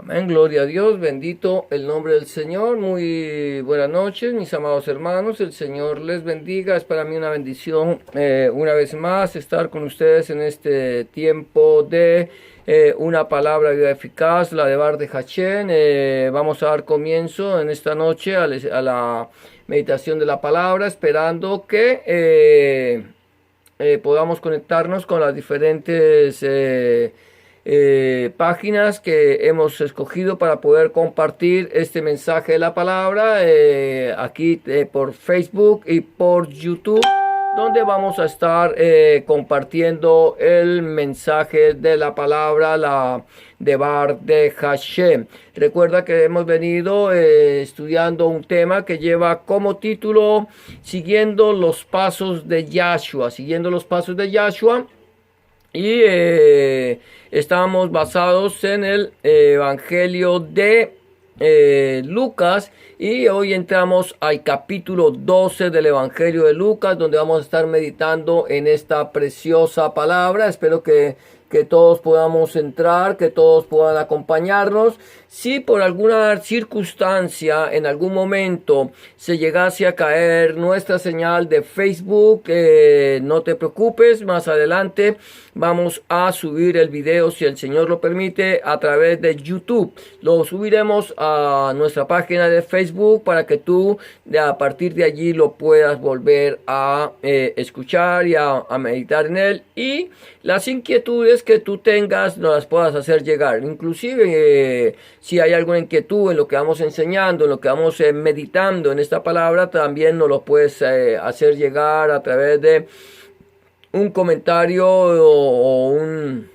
Amén, gloria a Dios, bendito el nombre del Señor. Muy buenas noches, mis amados hermanos. El Señor les bendiga. Es para mí una bendición una vez más estar con ustedes en este tiempo de una palabra viva eficaz, la de Bar de Hachén. Vamos a dar comienzo en esta noche a la meditación de la palabra, esperando que podamos conectarnos con las diferentes páginas que hemos escogido para poder compartir este mensaje de la palabra aquí por Facebook y por YouTube, donde vamos a estar compartiendo el mensaje de la palabra de Bar de Hashem. Recuerda que hemos venido estudiando un tema que lleva como título Siguiendo los pasos de Yahshua, siguiendo los pasos de Yahshua. Y estamos basados en el Evangelio de Lucas, y hoy entramos al capítulo 12 del Evangelio de Lucas, donde vamos a estar meditando en esta preciosa palabra. Espero que todos podamos entrar, que todos puedan acompañarnos. Si por alguna circunstancia en algún momento se llegase a caer nuestra señal de Facebook, no te preocupes, más adelante vamos a subir el video, si el Señor lo permite, a través de YouTube. Lo subiremos a nuestra página de Facebook para que tú a partir de allí lo puedas volver a escuchar y a meditar en él, y las inquietudes que tú tengas nos las puedas hacer llegar. Inclusive si hay alguna inquietud en lo que vamos enseñando, en lo que vamos meditando en esta palabra, también nos lo puedes hacer llegar a través de un comentario o un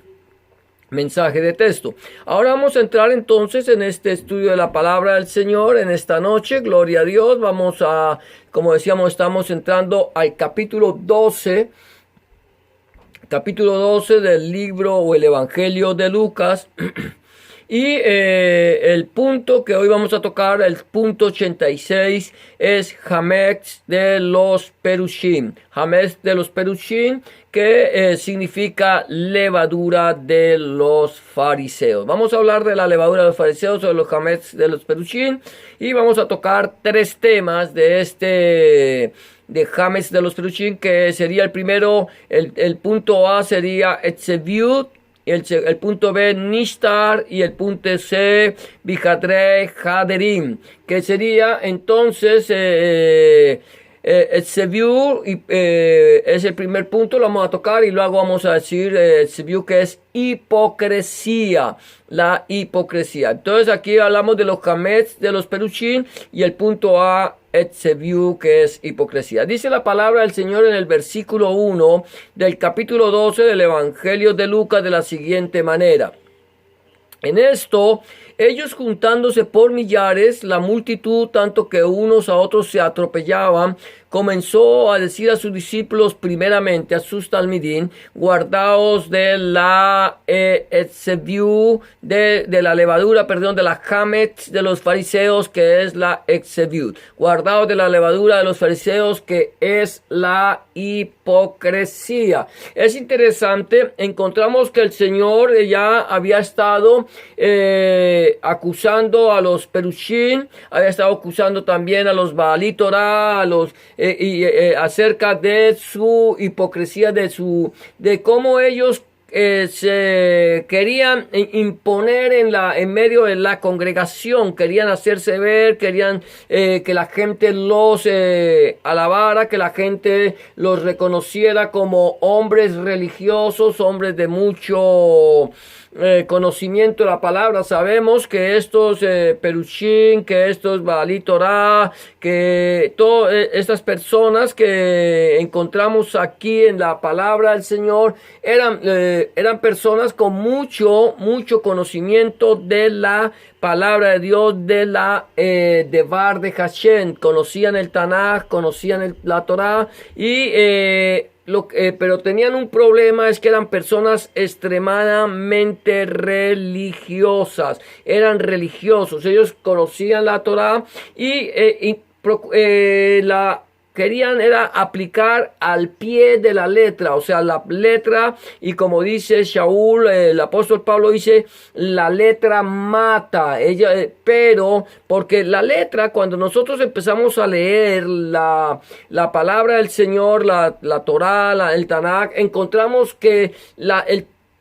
mensaje de texto. Ahora vamos a entrar entonces en este estudio de la palabra del Señor en esta noche. Gloria a Dios. Vamos a, como decíamos, estamos entrando al capítulo 12 del libro o el Evangelio de Lucas. Y el punto que hoy vamos a tocar, el punto 86, es Hametz de los Perushim. Hametz de los Perushim, que significa levadura de los fariseos. Vamos a hablar de la levadura de los fariseos, o de los Hametz de los Perushim, y vamos a tocar tres temas de Hametz de los Perushim, que sería el primero. El punto A sería Etzeviut, el punto B, Nishtar, y el punto C, Bihadrei Haderim, que sería entonces Etzeviut, es el primer punto, lo vamos a tocar, y luego vamos a decir Etzeviut, que es hipocresía, la hipocresía. Entonces aquí hablamos de los Hametz de los Perushim, y el punto A, Etzeviut, que es hipocresía. Dice la palabra del Señor en el versículo 1 del capítulo 12 del Evangelio de Lucas de la siguiente manera: en esto, ellos juntándose por millares, la multitud, tanto que unos a otros se atropellaban, comenzó a decir a sus discípulos, primeramente a sus talmidín: guardaos de la Etzeviut, de la levadura, de la Hametz de los fariseos, que es la Etzeviut. Guardaos de la levadura de los fariseos, que es la hipocresía. Es interesante, encontramos que el Señor ya había estado acusando a los Perushim, había estado acusando también a los Baalí Torah, acerca de su hipocresía, de cómo ellos se querían imponer en medio de la congregación, querían hacerse ver, querían que la gente los alabara, que la gente los reconociera como hombres religiosos, hombres de mucho conocimiento de la palabra. Sabemos que estos Perushim, que estos Baalí Torah, que todas estas personas que encontramos aquí en la palabra del Señor eran personas con mucho conocimiento de la palabra de Dios, de Bar de Hashem. Conocían el Tanaj, conocían la Torah, y pero tenían un problema, es que eran personas extremadamente religiosas, eran religiosos. Ellos conocían la Torah y querían era aplicar al pie de la letra, o sea, la letra, y como dice Shaul, el apóstol Pablo dice, la letra mata, pero porque la letra, cuando nosotros empezamos a leer la palabra del Señor, la Torá, el Tanakh, encontramos que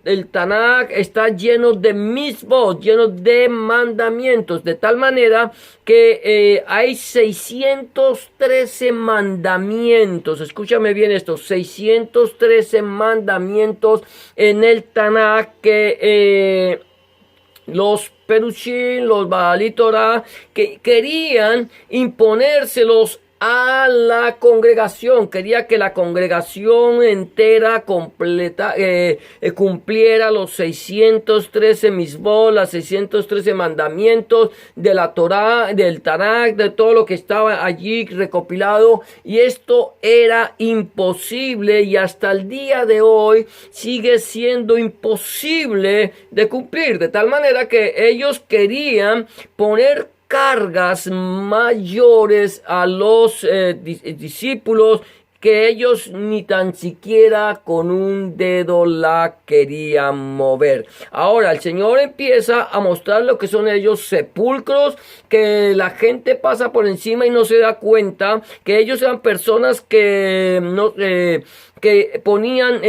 el Tanakh está lleno de misbot, lleno de mandamientos, de tal manera que hay 613 mandamientos. Escúchame bien esto, 613 mandamientos en el Tanakh que los Perushim, los Baalí Torah, que querían imponérselos a la congregación. Quería que la congregación entera completa cumpliera los 613 misbot, los 613 mandamientos de la Torá, del Tanakh, de todo lo que estaba allí recopilado, y esto era imposible, y hasta el día de hoy sigue siendo imposible de cumplir, de tal manera que ellos querían poner cargas mayores a los discípulos, que ellos ni tan siquiera con un dedo la querían mover. Ahora el Señor empieza a mostrar lo que son ellos sepulcros, que la gente pasa por encima y no se da cuenta que ellos eran personas que no que ponían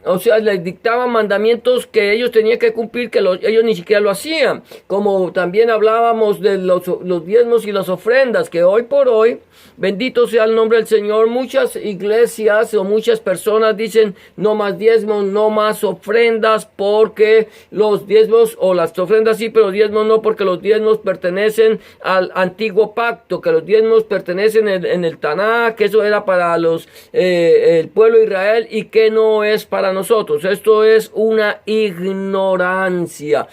o sea, les dictaban mandamientos que ellos tenían que cumplir, que ellos ni siquiera lo hacían. Como también hablábamos de los diezmos y las ofrendas, que hoy por hoy, bendito sea el nombre del Señor, muchas iglesias o muchas personas dicen no más diezmos, no más ofrendas, porque los diezmos, o las ofrendas sí, pero los diezmos no, porque los diezmos pertenecen al antiguo pacto, que los diezmos pertenecen en el Tanakh, que eso era para el pueblo de Israel y que no es para nosotros. Esto es una ignorancia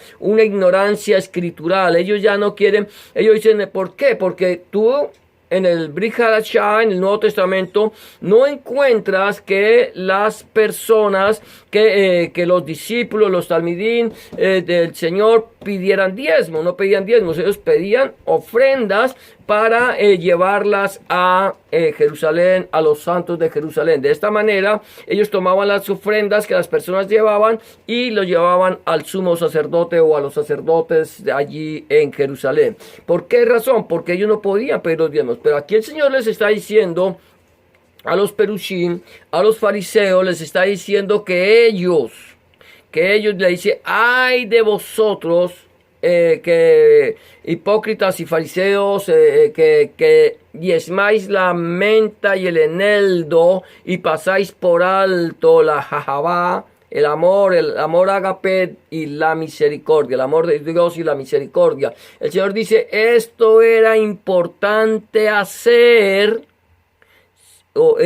escritural. Ellos ya no quieren, ellos dicen, ¿por qué? Porque tú en el Brit Hadashah, en el Nuevo Testamento, no encuentras que las personas, que los discípulos, los talmidín del Señor pidieran diezmo, no pedían diezmos, ellos pedían ofrendas para llevarlas a Jerusalén, a los santos de Jerusalén. De esta manera, ellos tomaban las ofrendas que las personas llevaban y lo llevaban al sumo sacerdote o a los sacerdotes de allí en Jerusalén. ¿Por qué razón? Porque ellos no podían pedir los diezmos. Pero aquí el Señor les está diciendo a los perushim, a los fariseos, les está diciendo que ellos le dice, ay de vosotros, que hipócritas y fariseos, que diezmáis la menta y el eneldo y pasáis por alto la jajabá, el amor ágape y la misericordia, el amor de Dios y la misericordia. El Señor dice, esto era importante hacer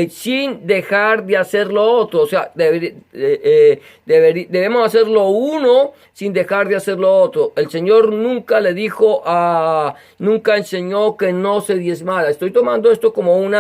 sin dejar de hacer lo otro. O sea, debemos hacer lo uno sin dejar de hacer lo otro. El Señor nunca le dijo nunca enseñó que no se diezmara. Estoy tomando esto como un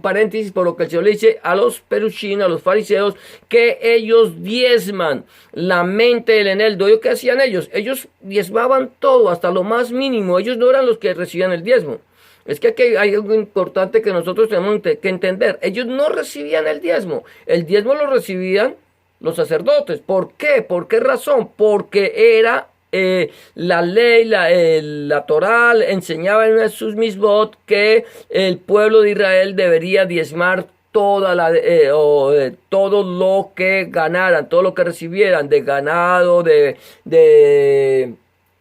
paréntesis, por lo que el Señor le dice a los perushim, a los fariseos, que ellos diezman la menta y el eneldo. ¿Qué hacían ellos? Ellos diezmaban todo, hasta lo más mínimo. Ellos no eran los que recibían el diezmo. Es que aquí hay algo importante que nosotros tenemos que entender. Ellos no recibían el diezmo. El diezmo lo recibían los sacerdotes. ¿Por qué? ¿Por qué razón? Porque era la ley, la Torá enseñaba en sus misbot que el pueblo de Israel debería diezmar todo lo que ganaran, todo lo que recibieran de ganado,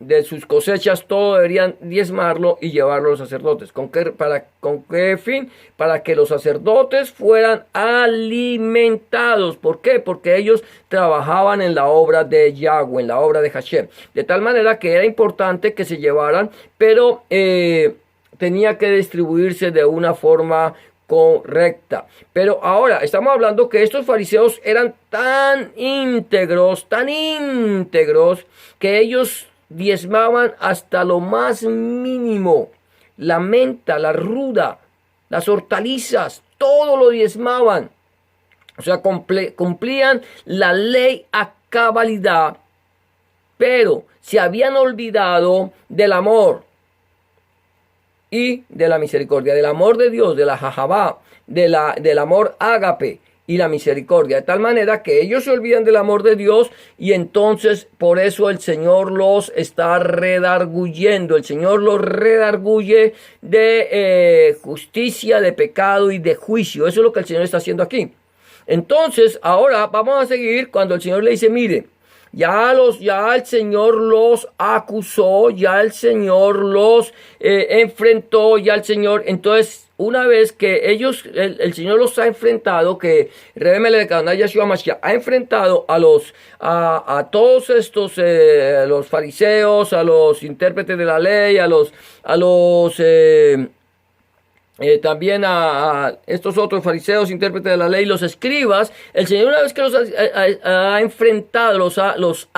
de sus cosechas, todo deberían diezmarlo y llevarlo a los sacerdotes. ¿Con qué fin? Para que los sacerdotes fueran alimentados. ¿Por qué? Porque ellos trabajaban en la obra de Yahweh, en la obra de Hashem. De tal manera que era importante que se llevaran, pero tenía que distribuirse de una forma correcta. Pero ahora estamos hablando que estos fariseos eran tan íntegros, que ellos diezmaban hasta lo más mínimo. La menta, la ruda, las hortalizas, todo lo diezmaban. O sea, cumplían la ley a cabalidad, pero se habían olvidado del amor. y de la misericordia, del amor de Dios, de la jajabá, del amor ágape y la misericordia, de tal manera que ellos se olvidan del amor de Dios y entonces por eso el Señor los está redarguyendo, el Señor los redarguye de justicia, de pecado y de juicio. Eso es lo que el Señor está haciendo aquí. Entonces ahora vamos a seguir cuando el Señor le dice, mire, ya el Señor los acusó, ya el Señor los enfrentó, ya el Señor, entonces una vez que el Señor los ha enfrentado, que Rebbe Melech Adonai Yeshua Mashiach ha enfrentado a todos estos, los fariseos, a los intérpretes de la ley, a los también a estos otros fariseos, intérpretes de la ley, los escribas, el Señor una vez que los ha enfrentado, los ha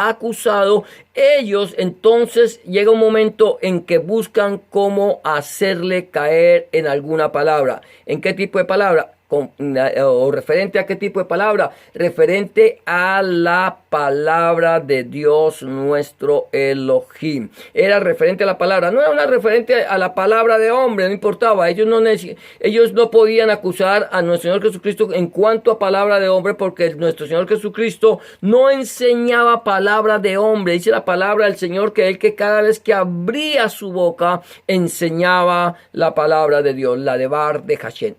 acusado, ellos entonces llega un momento en que buscan cómo hacerle caer en alguna palabra. ¿En qué tipo de palabra? O referente a qué tipo de palabra, referente a la palabra de Dios nuestro Elohim. Era referente a la palabra, no era una referente a la palabra de hombre, no importaba, ellos no podían acusar a nuestro Señor Jesucristo en cuanto a palabra de hombre, porque nuestro Señor Jesucristo no enseñaba palabra de hombre. Dice la palabra del Señor que cada vez que abría su boca enseñaba la palabra de Dios, la de Bar de Hashem.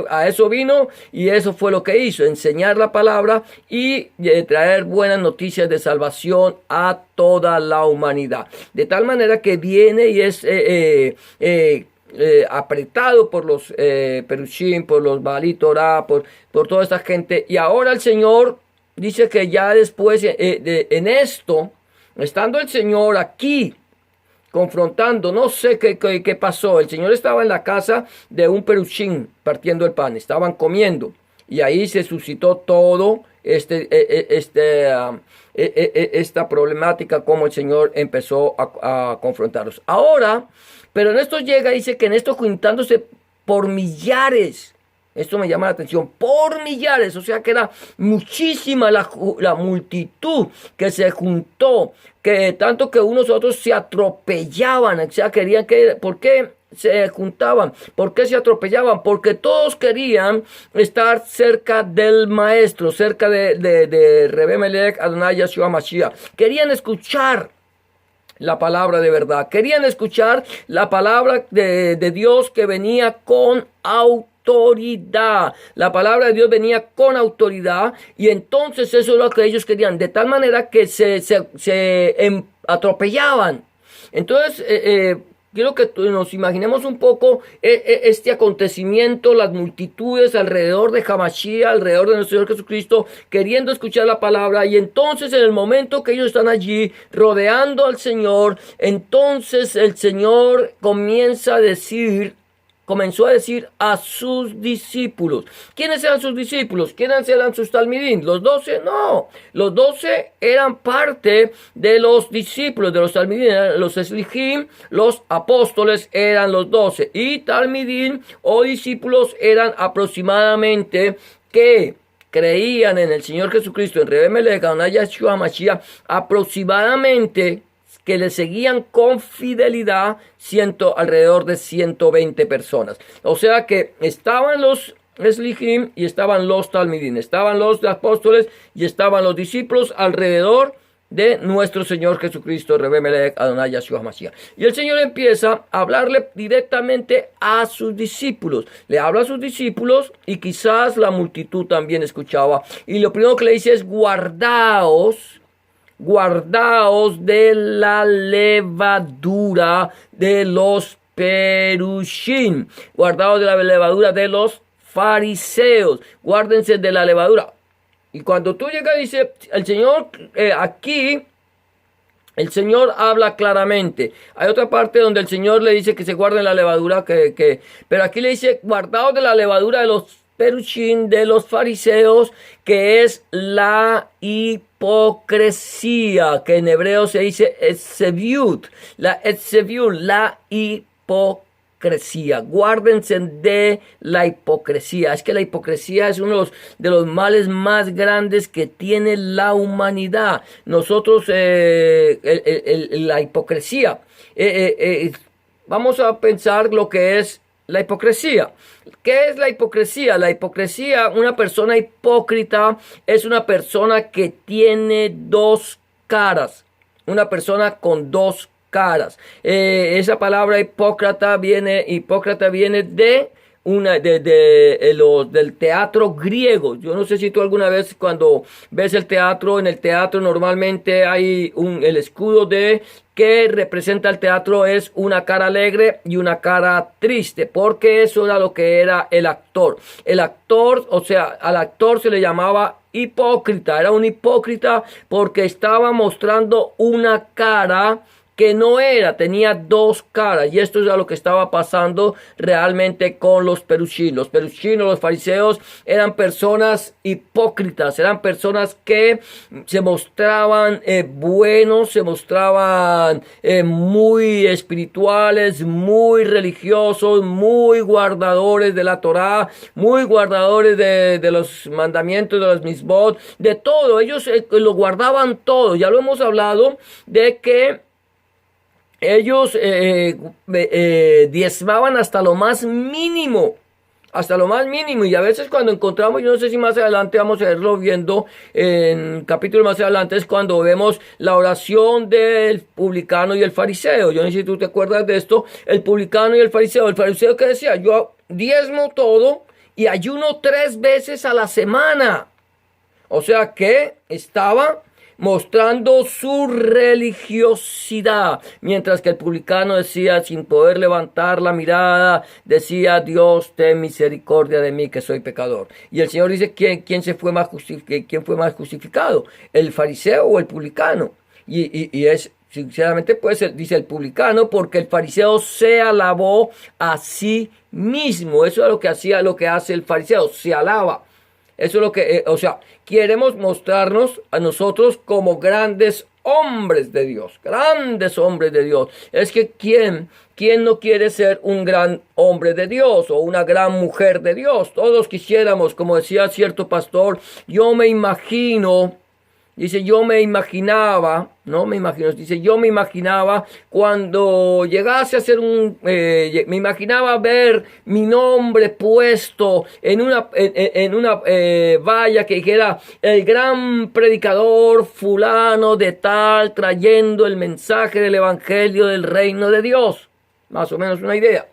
A eso vino y eso fue lo que hizo, enseñar la palabra y traer buenas noticias de salvación a toda la humanidad. De tal manera que viene y es apretado por los Perushim, por los Baalí Torah, por toda esta gente. Y ahora el Señor dice que ya después en esto, estando el Señor aquí, confrontando, no sé qué pasó. El Señor estaba en la casa de un perushim partiendo el pan, estaban comiendo y ahí se suscitó todo esta problemática, como el Señor empezó a confrontarlos. Ahora, pero en esto llega, dice que en esto juntándose por millares. Esto me llama la atención, por millares, o sea que era muchísima la multitud que se juntó, que tanto que unos a otros se atropellaban, o sea, ¿por qué se juntaban? ¿Por qué se atropellaban? Porque todos querían estar cerca del maestro, cerca de Rebbe Melech Adonai Yeshua Mashiach, querían escuchar la palabra de verdad, querían escuchar la palabra de Dios que venía con autoridad. La palabra de Dios venía con autoridad y entonces eso es lo que ellos querían, de tal manera que se atropellaban. Entonces quiero que nos imaginemos un poco este acontecimiento, las multitudes alrededor de Hamashiach, alrededor de nuestro Señor Jesucristo, queriendo escuchar la palabra, y entonces en el momento que ellos están allí rodeando al Señor, entonces el Señor comenzó a decir a sus discípulos. ¿Quiénes eran sus discípulos? ¿Quiénes eran sus talmidín? ¿Los 12? No. Los 12 eran parte de los discípulos, de los talmidín. Los eslijim, los apóstoles eran los 12. Y talmidín o discípulos eran aproximadamente que creían en el Señor Jesucristo, en Rebbe Melech Adonai Yeshua Mashiach, aproximadamente que le seguían con fidelidad alrededor de 120 personas. O sea que estaban los eslijim y estaban los talmidín, estaban los apóstoles y estaban los discípulos alrededor de nuestro Señor Jesucristo, Rebbe Melech Adonai Yeshua Mashiach. Y el Señor empieza a hablarle directamente a sus discípulos. Le habla a sus discípulos y quizás la multitud también escuchaba. Y lo primero que le dice es: guardaos de la levadura de los perushim, guardaos de la levadura de los fariseos, guárdense de la levadura. Y cuando tú llegas, dice el Señor, aquí el Señor habla claramente. Hay otra parte donde el Señor le dice que se guarden la levadura, pero aquí le dice: guardaos de la levadura de los perushim, de los fariseos, que es la hipocresía, que en hebreo se dice etzeviut, la hipocresía. Guárdense de la hipocresía. Es que la hipocresía es uno de los males más grandes que tiene la humanidad. Nosotros, la hipocresía, vamos a pensar lo que es la hipocresía. ¿Qué es la hipocresía? La hipocresía, una persona hipócrita es una persona que tiene dos caras. Una persona con dos caras. Esa palabra hipócrita viene de del teatro griego. Yo no sé si tú alguna vez cuando ves el teatro, en el teatro normalmente hay el escudo que representa el teatro es una cara alegre y una cara triste, porque eso era lo que era el actor. El actor, o sea, al actor se le llamaba hipócrita, era un hipócrita porque estaba mostrando una cara que no era, tenía dos caras, y esto es lo que estaba pasando realmente con los peruchinos. Los peruchinos, los fariseos, eran personas hipócritas, eran personas que se mostraban buenos, se mostraban muy espirituales, muy religiosos, muy guardadores de la Torá, muy guardadores de los mandamientos, de los misbot, de todo. Ellos lo guardaban todo. Ya lo hemos hablado de que ellos diezmaban hasta lo más mínimo. Hasta lo más mínimo. Y a veces cuando encontramos, yo no sé si más adelante vamos a irlo viendo en capítulo más adelante, es cuando vemos la oración del publicano y el fariseo. Yo no sé si tú te acuerdas de esto. El publicano y el fariseo. El fariseo que decía, yo diezmo todo y ayuno 3 veces a la semana. O sea que estaba mostrando su religiosidad, mientras que el publicano decía, sin poder levantar la mirada, decía, Dios, ten misericordia de mí, que soy pecador. Y el Señor dice, ¿quién fue más justificado? ¿El fariseo o el publicano? Y es, sinceramente, pues, dice el publicano, porque el fariseo se alabó a sí mismo. Eso es lo que hace el fariseo, se alaba. Eso es lo que, o sea, queremos mostrarnos a nosotros como grandes hombres de Dios, grandes hombres de Dios. Es que ¿quién no quiere ser un gran hombre de Dios o una gran mujer de Dios? Todos quisiéramos, como decía cierto pastor, yo me imaginaba cuando llegase a ser me imaginaba ver mi nombre puesto en una valla que dijera, el gran predicador fulano de tal, trayendo el mensaje del evangelio del reino de Dios. Más o menos una idea.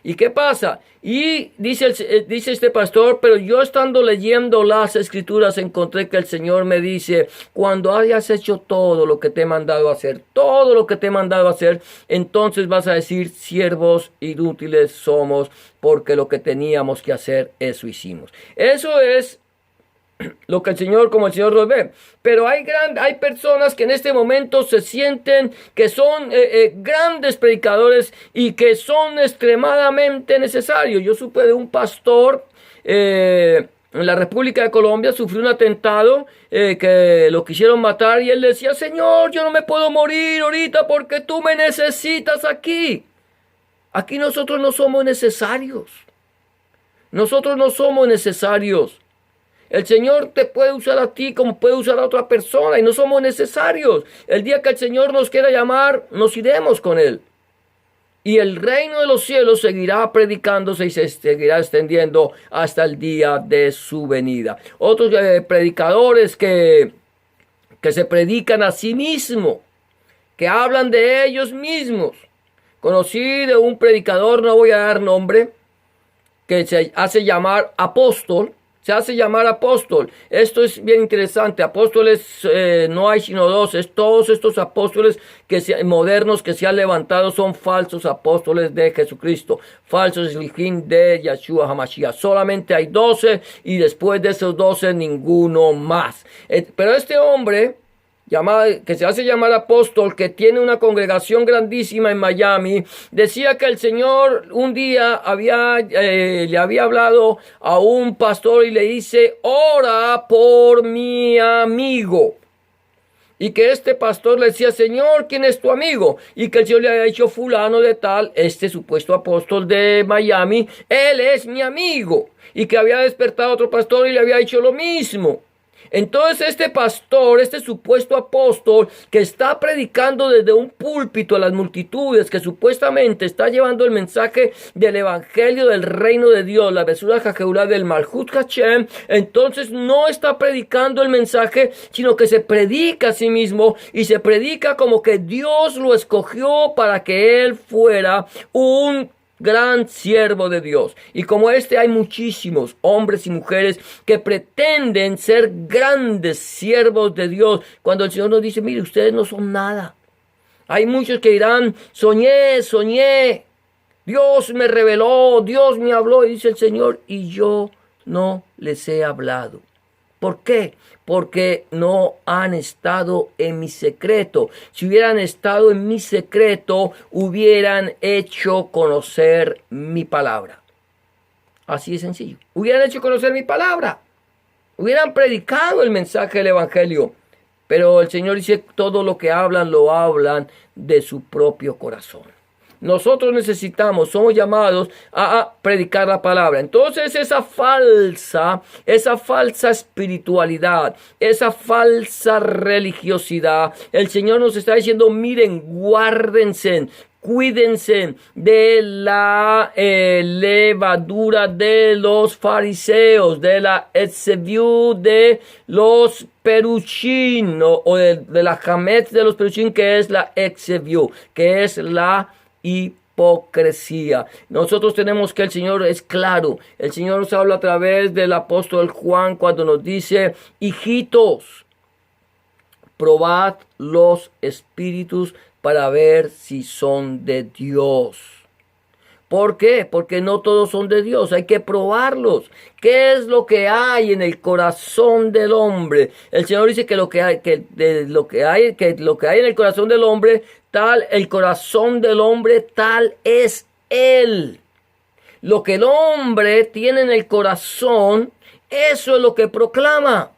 ¿Y qué pasa? Y dice este pastor, pero yo estando leyendo las escrituras encontré que el Señor me dice, cuando hayas hecho todo lo que te he mandado a hacer, entonces vas a decir, siervos inútiles somos, porque lo que teníamos que hacer, eso hicimos. Eso es lo que el Señor nos ve. Pero hay personas que en este momento se sienten que son grandes predicadores y que son extremadamente necesarios. Yo supe de un pastor en la República de Colombia, sufrió un atentado que lo quisieron matar y él decía, Señor, yo no me puedo morir ahorita porque tú me necesitas aquí. Aquí nosotros no somos necesarios. Nosotros no somos necesarios. El Señor te puede usar a ti como puede usar a otra persona y no somos necesarios. El día que el Señor nos quiera llamar, nos iremos con Él. Y el reino de los cielos seguirá predicándose y se seguirá extendiendo hasta el día de su venida. Otros predicadores que se predican a sí mismos, que hablan de ellos mismos. Conocí de un predicador, no voy a dar nombre, que se hace llamar apóstol. Se hace llamar apóstol. Esto es bien interesante. Apóstoles no hay sino dos. Todos estos apóstoles modernos que se han levantado son falsos apóstoles de Jesucristo. Falsos shlichim de Yeshua HaMashiach. Solamente hay 12 y después de esos 12 ninguno más. Pero este hombre que se hace llamar apóstol, que tiene una congregación grandísima en Miami, decía que el Señor un día le había hablado a un pastor y le dice, ora por mi amigo. Y que este pastor le decía, Señor, ¿quién es tu amigo? Y que el Señor le había dicho, fulano de tal, este supuesto apóstol de Miami, él es mi amigo. Y que había despertado otro pastor y le había dicho lo mismo. Entonces este pastor, este supuesto apóstol que está predicando desde un púlpito a las multitudes, que supuestamente está llevando el mensaje del evangelio del reino de Dios, la Besura Jajeulá del Malhut Hashem, entonces no está predicando el mensaje, sino que se predica a sí mismo y se predica como que Dios lo escogió para que él fuera un gran siervo de Dios. Y como este hay muchísimos hombres y mujeres que pretenden ser grandes siervos de Dios, cuando el Señor nos dice, mire, ustedes no son nada. Hay muchos que dirán, soñé, Dios me reveló, Dios me habló, y dice el Señor, y yo no les he hablado. ¿Por qué? Porque no han estado en mi secreto. Si hubieran estado en mi secreto, hubieran hecho conocer mi palabra. Así de sencillo. Hubieran hecho conocer mi palabra. Hubieran predicado el mensaje del evangelio. Pero el Señor dice, todo lo que hablan, lo hablan de su propio corazón. Nosotros somos llamados a predicar la palabra. Entonces esa falsa espiritualidad, esa falsa religiosidad, el Señor nos está diciendo, miren, guárdense, cuídense de la levadura de los fariseos, de la etzeviú de los peruchín, o de la jamet de los peruchín, que es la etzeviú, que es la hipocresía. Nosotros tenemos que el Señor es claro. El Señor nos habla a través del apóstol Juan cuando nos dice, hijitos, probad los espíritus para ver si son de Dios. ¿Por qué? Porque no todos son de Dios, hay que probarlos. ¿Qué es lo que hay en el corazón del hombre? El Señor dice que lo que hay en el corazón del hombre, el corazón del hombre tal es él. Lo que el hombre tiene en el corazón, eso es lo que proclama.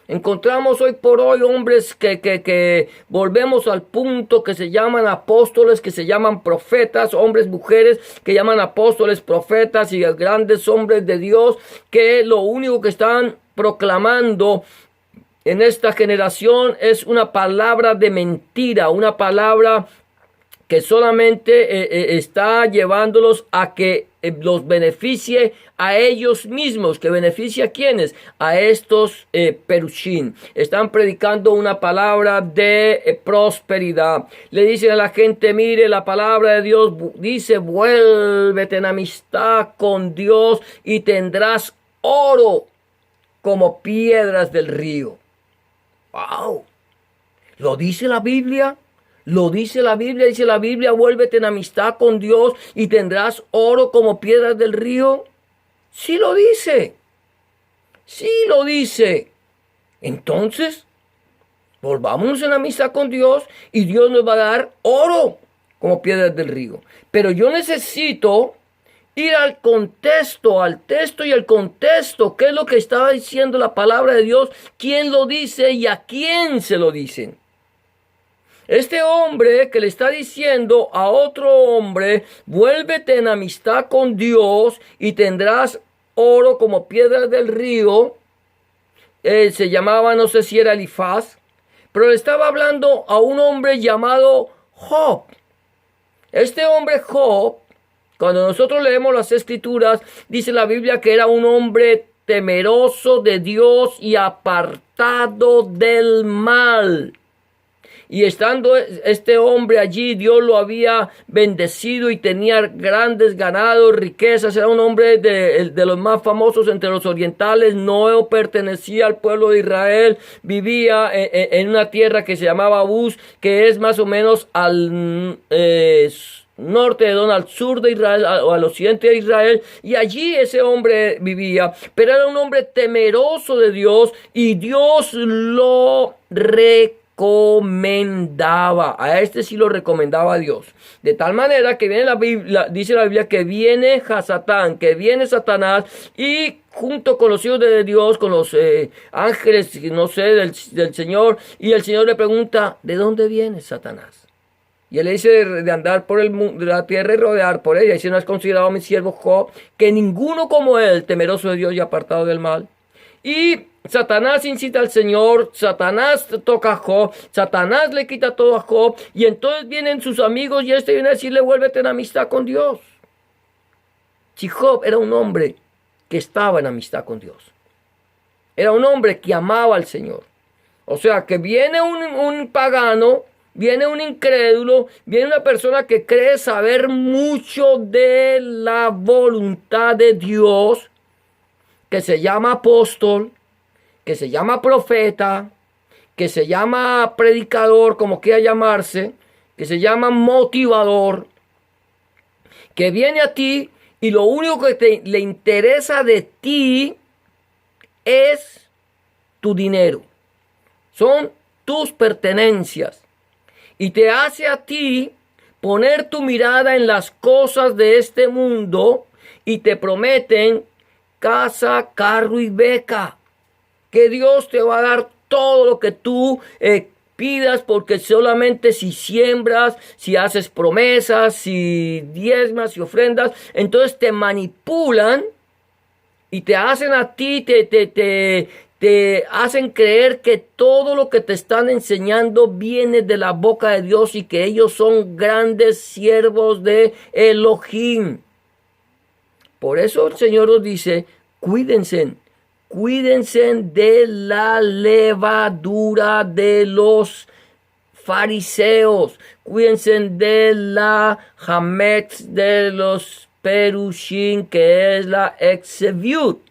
Encontramos hoy por hoy hombres que volvemos al punto, que se llaman apóstoles, que se llaman profetas, hombres, mujeres que llaman apóstoles, profetas y grandes hombres de Dios, que lo único que están proclamando en esta generación es una palabra de mentira, una palabra que solamente está llevándolos a que los beneficie a ellos mismos. ¿Que beneficie a quiénes? A estos perushín. Están predicando una palabra de prosperidad. Le dicen a la gente, mire, la palabra de Dios dice, vuélvete en amistad con Dios y tendrás oro como piedras del río. ¡Wow! ¿Lo dice la Biblia? Lo dice la Biblia, vuélvete en amistad con Dios y tendrás oro como piedras del río. Sí lo dice. Entonces, volvámonos en amistad con Dios y Dios nos va a dar oro como piedras del río. Pero yo necesito ir al texto y al contexto. ¿Qué es lo que estaba diciendo la palabra de Dios? ¿Quién lo dice y a quién se lo dicen? Este hombre que le está diciendo a otro hombre, vuélvete en amistad con Dios y tendrás oro como piedras del río, se llamaba, no sé si era Elifaz, pero le estaba hablando a un hombre llamado Job. Este hombre Job, cuando nosotros leemos las escrituras, dice la Biblia que era un hombre temeroso de Dios y apartado del mal. Y estando este hombre allí, Dios lo había bendecido y tenía grandes ganados, riquezas. Era un hombre de los más famosos entre los orientales. No pertenecía al pueblo de Israel. Vivía en una tierra que se llamaba Uz, que es más o menos al norte de Edom, al sur de Israel, o al occidente de Israel, y allí ese hombre vivía, pero era un hombre temeroso de Dios y Dios lo recomendaba. A este sí lo recomendaba a Dios, de tal manera que viene la Biblia, dice la Biblia que viene Hasatán, que viene Satanás, y junto con los hijos de Dios, con los ángeles, no sé, del Señor, y el Señor le pregunta, ¿de dónde viene Satanás? Y él le dice de andar por el mundo, de la tierra y rodear por ella. Y si no has considerado a mi siervo Job, que ninguno como él, temeroso de Dios y apartado del mal. Y Satanás incita al Señor, Satanás toca a Job, Satanás le quita todo a Job, y entonces vienen sus amigos y viene a decirle, vuélvete en amistad con Dios. Si Job era un hombre que estaba en amistad con Dios, era un hombre que amaba al Señor. O sea, que viene un pagano, viene un incrédulo, viene una persona que cree saber mucho de la voluntad de Dios, que se llama apóstol, que se llama profeta, que se llama predicador, como quiera llamarse, que se llama motivador, que viene a ti y lo único que le interesa de ti es tu dinero. Son tus pertenencias. Y te hace a ti poner tu mirada en las cosas de este mundo y te prometen casa, carro y beca. Que Dios te va a dar todo lo que tú pidas, porque solamente si siembras, si haces promesas, si diezmas y ofrendas, entonces te manipulan y te hacen a ti, te hacen creer que todo lo que te están enseñando viene de la boca de Dios y que ellos son grandes siervos de Elohim. Por eso el Señor nos dice, cuídense de la levadura de los fariseos, cuídense de la hametz de los perushim, que es la exeviut.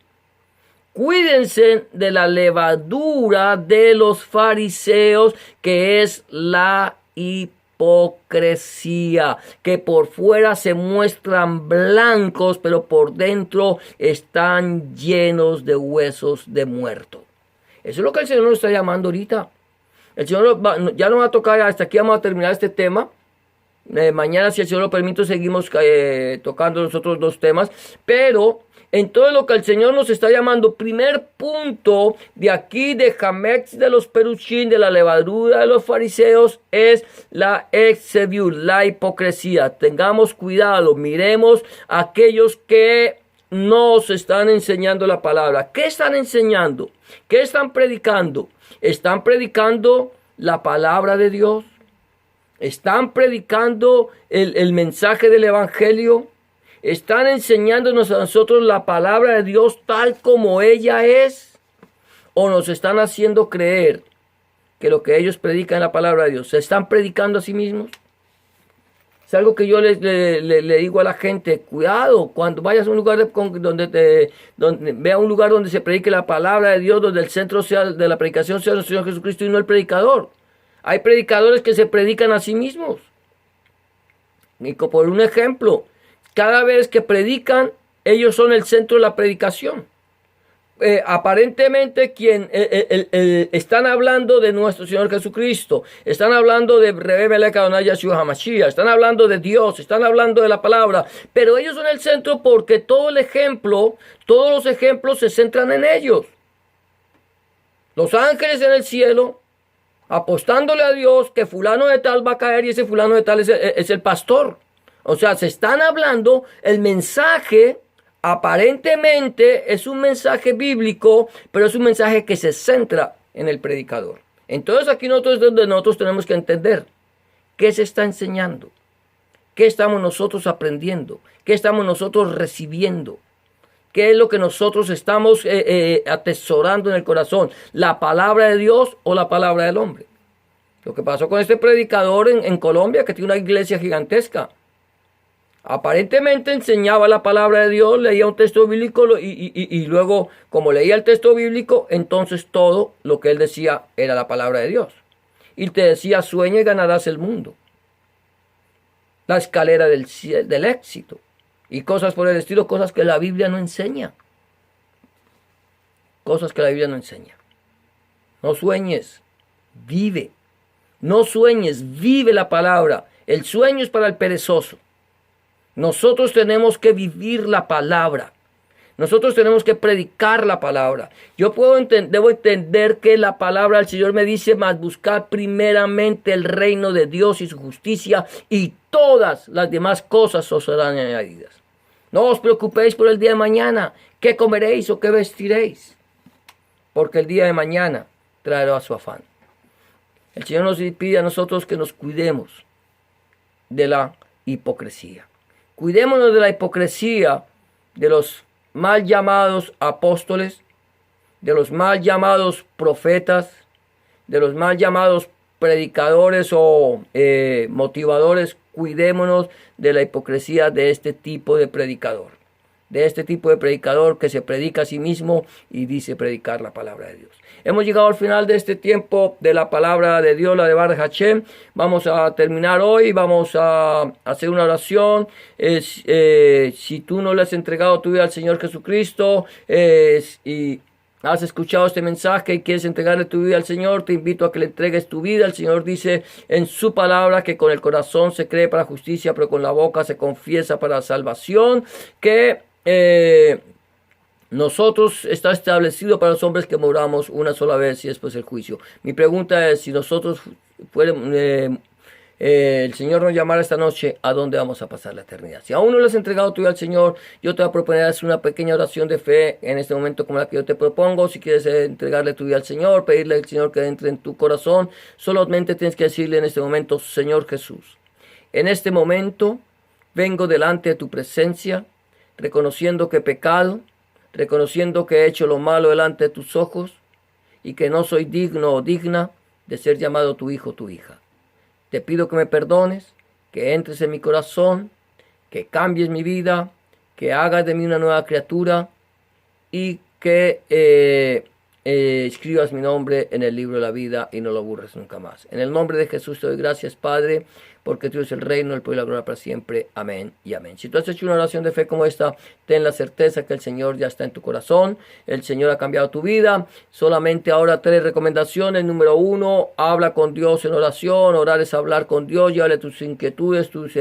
Cuídense de la levadura de los fariseos, que es la hipocresía, que por fuera se muestran blancos, pero por dentro están llenos de huesos de muerto. Eso es lo que el Señor nos está llamando ahorita. El Señor ya nos va a tocar, hasta aquí vamos a terminar este tema. Mañana, si el Señor lo permite, seguimos tocando los otros dos temas, pero en todo lo que el Señor nos está llamando, primer punto de aquí de Hametz de los perushim, de la levadura de los fariseos, es la exeviut, la hipocresía. Tengamos cuidado, miremos a aquellos que nos están enseñando la palabra. ¿Qué están enseñando? ¿Qué están predicando? ¿Están predicando la palabra de Dios? ¿Están predicando el mensaje del evangelio? ¿Están enseñándonos a nosotros la palabra de Dios tal como ella es? ¿O nos están haciendo creer que lo que ellos predican es la palabra de Dios? ¿Se están predicando a sí mismos? Es algo que yo le digo a la gente, cuidado, cuando vayas a un lugar donde vea un lugar donde se predique la palabra de Dios, donde el centro de la predicación sea el Señor Jesucristo y no el predicador. Hay predicadores que se predican a sí mismos. Y por un ejemplo, cada vez que predican, ellos son el centro de la predicación. Aparentemente están hablando de nuestro Señor Jesucristo, están hablando de Rebe Melech Adonai Yeshua HaMashiach, están hablando de Dios, están hablando de la palabra, pero ellos son el centro porque todos los ejemplos se centran en ellos. Los ángeles en el cielo, apostándole a Dios que fulano de tal va a caer y ese fulano de tal es el pastor. O sea, se están hablando, el mensaje aparentemente es un mensaje bíblico, pero es un mensaje que se centra en el predicador. Entonces aquí es donde nosotros tenemos que entender qué se está enseñando, qué estamos nosotros aprendiendo, qué estamos nosotros recibiendo, qué es lo que nosotros estamos atesorando en el corazón, la palabra de Dios o la palabra del hombre. Lo que pasó con este predicador en Colombia, que tiene una iglesia gigantesca. Aparentemente enseñaba la palabra de Dios, leía un texto bíblico y luego, como leía el texto bíblico, entonces todo lo que él decía era la palabra de Dios. Y te decía, sueña y ganarás el mundo. La escalera del éxito. Y cosas por el estilo, cosas que la Biblia no enseña. Cosas que la Biblia no enseña. No sueñes, vive. No sueñes, vive la palabra. El sueño es para el perezoso. Nosotros tenemos que vivir la palabra. Nosotros tenemos que predicar la palabra. Yo debo entender que la palabra del Señor me dice, mas buscar primeramente el reino de Dios y su justicia, y todas las demás cosas os serán añadidas. No os preocupéis por el día de mañana, qué comeréis o qué vestiréis. porque el día de mañana traerá su afán. El Señor nos pide a nosotros que nos cuidemos de la hipocresía. Cuidémonos de la hipocresía de los mal llamados apóstoles, de los mal llamados profetas, de los mal llamados predicadores o motivadores. Cuidémonos de la hipocresía de este tipo de predicador. De este tipo de predicador que se predica a sí mismo y dice predicar la palabra de Dios. Hemos llegado al final de este tiempo de la palabra de Dios, la de Bar Hashem. Vamos a terminar hoy, vamos a hacer una oración. Si tú no le has entregado tu vida al Señor Jesucristo y has escuchado este mensaje y quieres entregarle tu vida al Señor, te invito a que le entregues tu vida. El Señor dice en su palabra que con el corazón se cree para justicia, pero con la boca se confiesa para salvación, que nosotros está establecido para los hombres que moramos una sola vez y después el juicio. Mi pregunta es, si nosotros el Señor nos llamara esta noche, ¿a dónde vamos a pasar la eternidad? Si aún no le has entregado tu vida al Señor, yo te voy a proponer hacer una pequeña oración de fe en este momento como la que yo te propongo. Si quieres entregarle tu vida al Señor, pedirle al Señor que entre en tu corazón, solamente tienes que decirle en este momento: Señor Jesús, en este momento vengo delante de tu presencia, reconociendo que he pecado, reconociendo que he hecho lo malo delante de tus ojos y que no soy digno o digna de ser llamado tu hijo o tu hija. Te pido que me perdones, que entres en mi corazón, que cambies mi vida, que hagas de mí una nueva criatura y que escribas mi nombre en el libro de la vida y no lo borres nunca más. En el nombre de Jesús te doy gracias, Padre, porque tú eres el reino, el poder y la gloria para siempre. Amén y amén. Si tú has hecho una oración de fe como esta, ten la certeza que el Señor ya está en tu corazón. El Señor ha cambiado tu vida. Solamente ahora 3 recomendaciones. Número 1, habla con Dios en oración. Orar es hablar con Dios. Llévale tus inquietudes, tus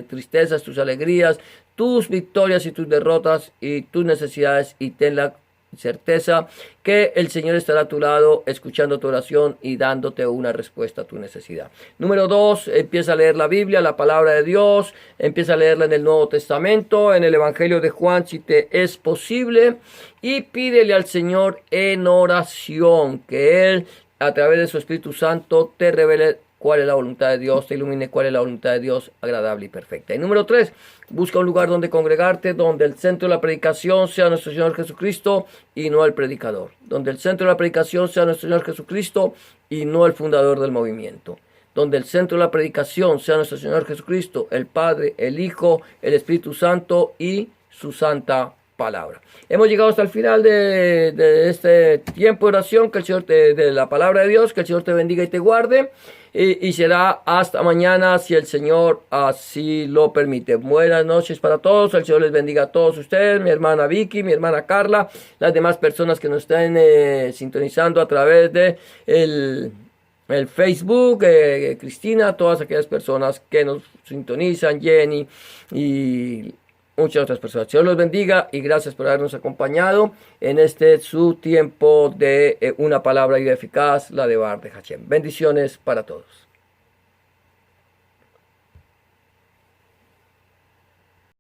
tristezas, tus alegrías, tus victorias y tus derrotas y tus necesidades, y ten la certeza que el Señor estará a tu lado escuchando tu oración y dándote una respuesta a tu necesidad. Número 2, empieza a leer la Biblia, la palabra de Dios. Empieza a leerla en el Nuevo Testamento, en el Evangelio de Juan si te es posible, y pídele al Señor en oración que Él a través de su Espíritu Santo te revele cuál es la voluntad de Dios, te ilumine cuál es la voluntad de Dios agradable y perfecta. Y número 3, busca un lugar donde congregarte, donde el centro de la predicación sea nuestro Señor Jesucristo y no el predicador. Donde el centro de la predicación sea nuestro Señor Jesucristo y no el fundador del movimiento. Donde el centro de la predicación sea nuestro Señor Jesucristo, el Padre, el Hijo, el Espíritu Santo y su santa palabra. Hemos llegado hasta el final de este tiempo de oración, que el Señor de la palabra de Dios, que el Señor te bendiga y te guarde. Y será hasta mañana si el Señor así lo permite. Buenas noches para todos, el Señor les bendiga a todos ustedes, mi hermana Vicky, mi hermana Carla, las demás personas que nos están sintonizando a través de el Facebook, Cristina, todas aquellas personas que nos sintonizan, Jenny y muchas otras personas. Dios los bendiga y gracias por habernos acompañado en este su tiempo de una palabra eficaz, la de Bar de Hashem. Bendiciones para todos.